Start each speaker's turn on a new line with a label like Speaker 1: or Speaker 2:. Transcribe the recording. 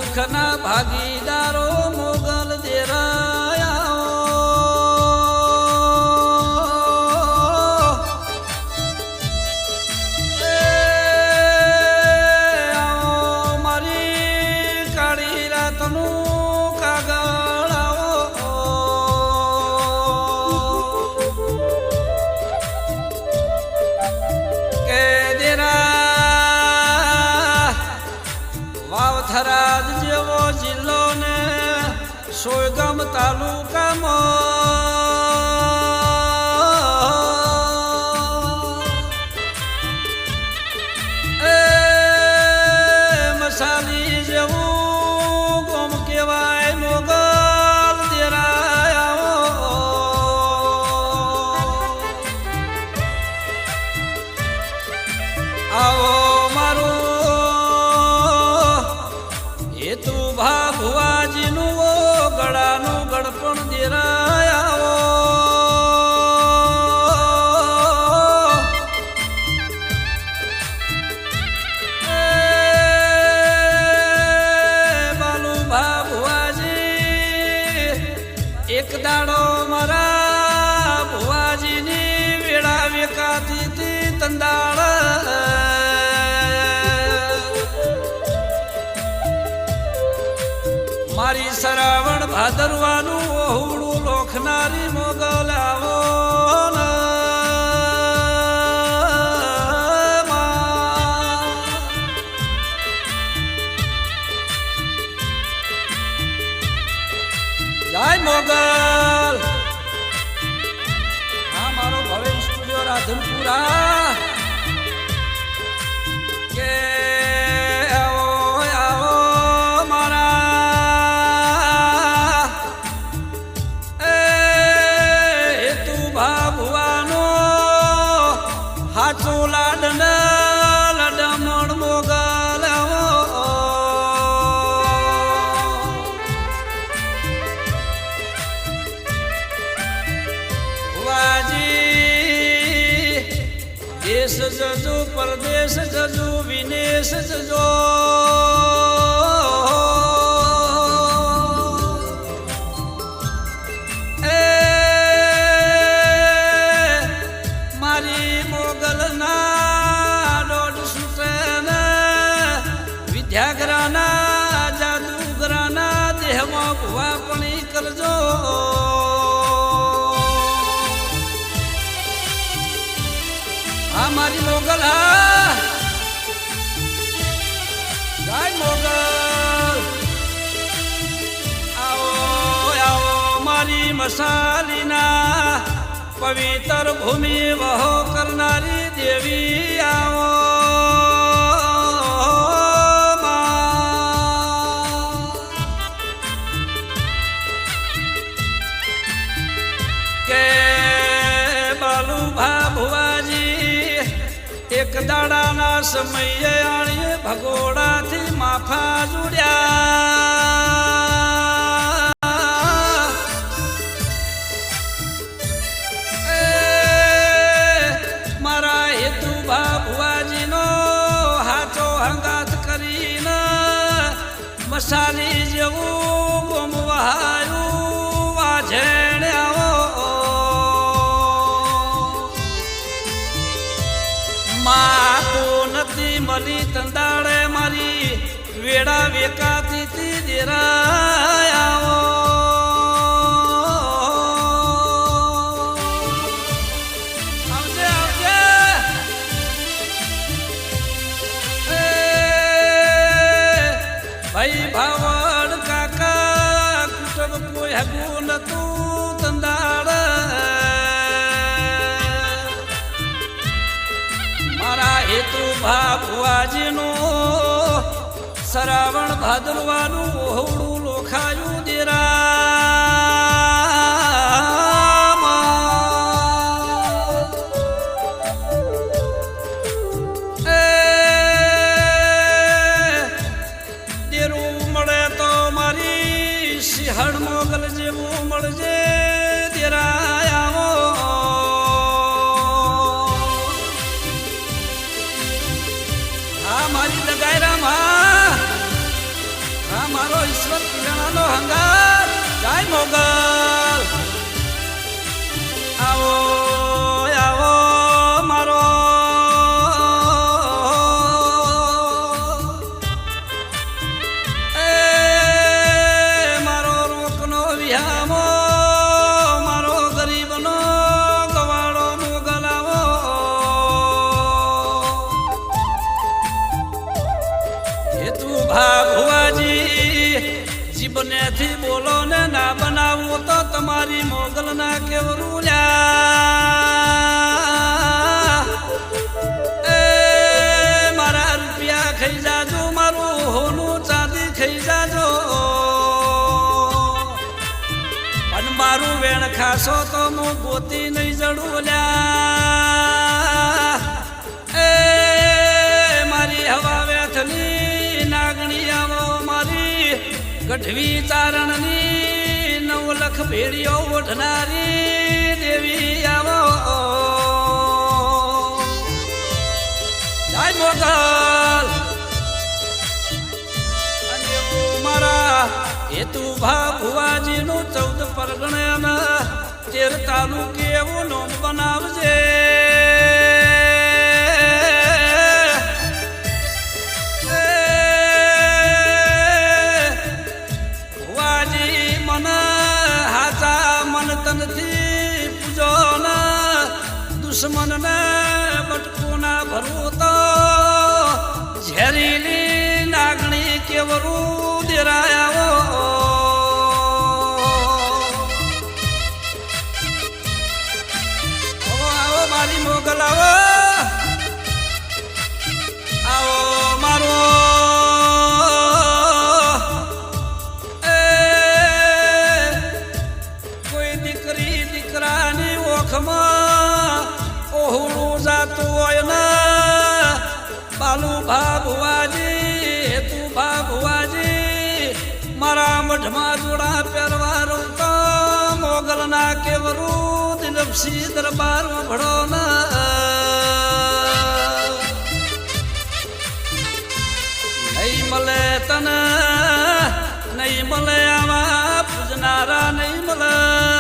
Speaker 1: દુઃખના ભાગીદારો મોગલ દેરાયા મારી કાળી રાતનું કાગળ કે દેરા વાવથરાજ જેવો જિલ્લો ને સોયગામ તાલુકામાં મસાલી જેવું ગોમ કહેવાય મોગલ દેરાયા આવો મારું હેતુ ભાભુઆજીનું ગળાનું ગળપણ દેરાયા એક દાડો મારા ભુવાજીની વેળા વેકાતી તંદાળ મારી શ્રાવણ ભાદરવાનું ઓહુડું લોખનારી મોગલ આવો જય મોગલ હા મારો ભવે સ્ટુડિયો રાધનપુરા કે આવો આવો મારા હેતુ ભાભુઆનો હાચો લાડના લડમણ મોગલ દેશ જજો પરદેશ જજો વિદેશ જજો એ મારી મોગલના દોઢ સુતેને વિદ્યાગ્રાના જાદુગરાના દેહમાં ભુવાપણી કરજો મારી મોગલ હા જય મોગલ આવો આવો મારી મસાલીના પવિત્ર ભૂમિ વહો કરનારી દેવી આવો કે બાલુ ભાભુઆજી એક દાડાના સમયે આણીએ ભગોડાથી માફા જોડ્યા મારા હેતુ ભાભુઆજીનો હાચો હંગાત કરીને મસાલી જેવું ગોમ વહાયું વાઝેણ આવો માતો નથી મળી તંદાળે મારી વેળા વેકાતી દેરાયા આવજે આવજે ભાઈ ભાવડ કાકા કુટુંબ કોઈ હગું નતું તંદાળ હેતુ ભાભુઆજીનું શ્રાવણ ભાદરવાનું ઓહુડું લોખાયું દેરું મળે તો મારી સિંહણ મોગલ જેવું મળજે દેરાયા મારી દગાઈ રામ હા રામ નેથી બોલો ને ના બનાવું તો તમારી મોગલ ના કેવરું લ્યા એ મારા રૂપિયા ખાઈ જાજો મારું હોનું ચાંદી ખાઈ જાજો અને મારું વેણ ખાશો તો હું ગોતી નહીં જડું લ્યા એ મારી હવા વેથની નાગણી આવો મારી ગઢવી ચારણની 9 લખ ભેડીઓ ઓઢનારી દેવી આવો જય મોગલ અને મારા હેતુ ભુવાજીનું 14 પરગણાના 13 તાલુકે એવું નોમ બનાવજે દુશ્મન ને બટકું ના ભરવું તો ઝેરીલી નાગણી કેવરું દેરાય આવો આવો મારી મોગલ આવો આવો મારો કોઈ દીકરી દીકરાની ઓખમાં ઓહુડું જાતું હોય ને બાલુ ભાભુવાજી હેતુ ભાભુવાજી મારા મઢમાં જોડા પહેરવા તો મોગલ ના કેવરું દિલપસી દરબારમાં ભળો ને નહીં મળે તને નહીં મળે આવા પૂજનારા નહીં મળે